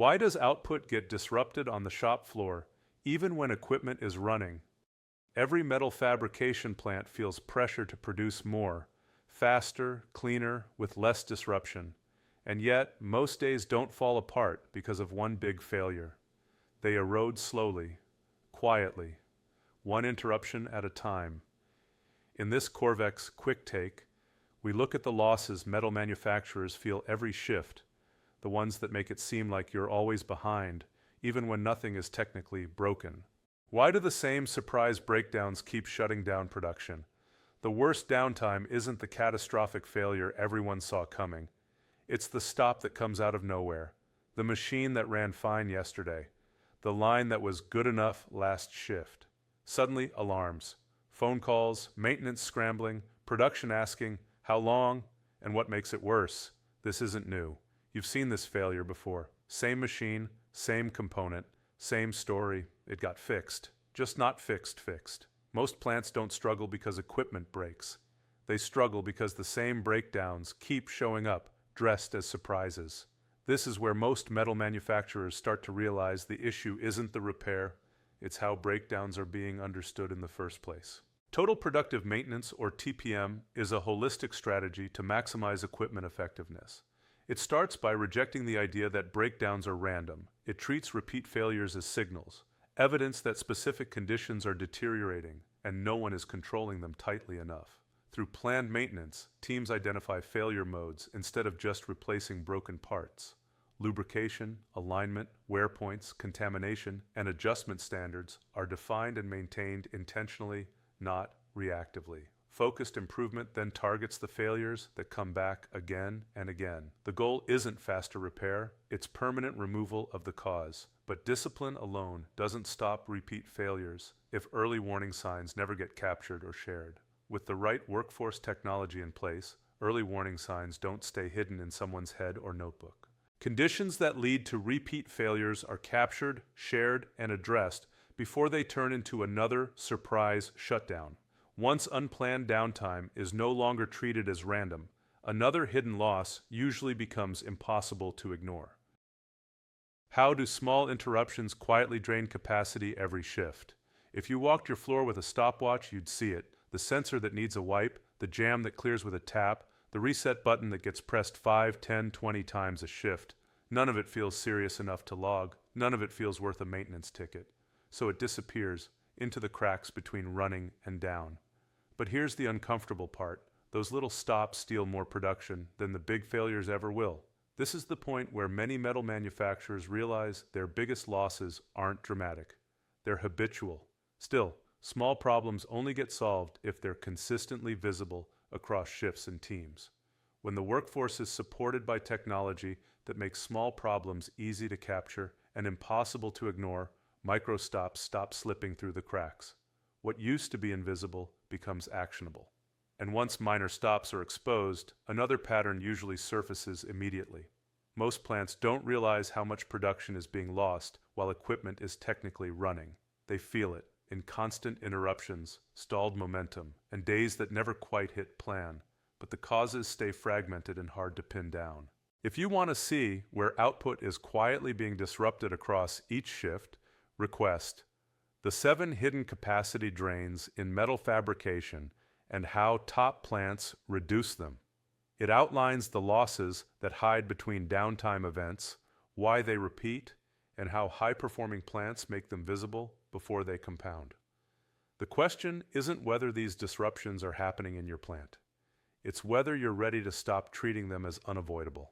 Why does output get disrupted on the shop floor, even when equipment is running? Every metal fabrication plant feels pressure to produce more, faster, cleaner, with less disruption. And yet, most days don't fall apart because of one big failure. They erode slowly, quietly, one interruption at a time. In this Corvex quick take, we look at the losses metal manufacturers feel every shift, the ones that make it seem like you're always behind, even when nothing is technically broken. Why do the same surprise breakdowns keep shutting down production? The worst downtime isn't the catastrophic failure everyone saw coming. It's the stop that comes out of nowhere, the machine that ran fine yesterday, the line that was good enough last shift. Suddenly, alarms, phone calls, maintenance scrambling, production asking, how long, and what makes it worse? This isn't new. You've seen this failure before. Same machine, same component, same story. It got fixed. Just not fixed. Most plants don't struggle because equipment breaks. They struggle because the same breakdowns keep showing up, dressed as surprises. This is where most metal manufacturers start to realize the issue isn't the repair, it's how breakdowns are being understood in the first place. Total productive maintenance, or TPM, is a holistic strategy to maximize equipment effectiveness. It starts by rejecting the idea that breakdowns are random. It treats repeat failures as signals, evidence that specific conditions are deteriorating and no one is controlling them tightly enough. Through planned maintenance, teams identify failure modes instead of just replacing broken parts. Lubrication, alignment, wear points, contamination, and adjustment standards are defined and maintained intentionally, not reactively. Focused improvement then targets the failures that come back again and again. The goal isn't faster repair, it's permanent removal of the cause. But discipline alone doesn't stop repeat failures if early warning signs never get captured or shared. With the right workforce technology in place, early warning signs don't stay hidden in someone's head or notebook. Conditions that lead to repeat failures are captured, shared, and addressed before they turn into another surprise shutdown. Once unplanned downtime is no longer treated as random, another hidden loss usually becomes impossible to ignore. How do small interruptions quietly drain capacity every shift? If you walked your floor with a stopwatch, you'd see it. The sensor that needs a wipe, the jam that clears with a tap, the reset button that gets pressed 5, 10, 20 times a shift. None of it feels serious enough to log. None of it feels worth a maintenance ticket. So it disappears into the cracks between running and down. But here's the uncomfortable part. Those little stops steal more production than the big failures ever will. This is the point where many metal manufacturers realize their biggest losses aren't dramatic. They're habitual. Still, small problems only get solved if they're consistently visible across shifts and teams. When the workforce is supported by technology that makes small problems easy to capture and impossible to ignore, micro-stops stop slipping through the cracks. What used to be invisible becomes actionable. And once minor stops are exposed, another pattern usually surfaces immediately. Most plants don't realize how much production is being lost while equipment is technically running. They feel it in constant interruptions, stalled momentum, and days that never quite hit plan, but the causes stay fragmented and hard to pin down. If you want to see where output is quietly being disrupted across each shift, request The 7 Hidden Capacity Drains in Metal Fabrication and How Top Plants Reduce Them. It outlines the losses that hide between downtime events, why they repeat, and how high-performing plants make them visible before they compound. The question isn't whether these disruptions are happening in your plant. It's whether you're ready to stop treating them as unavoidable.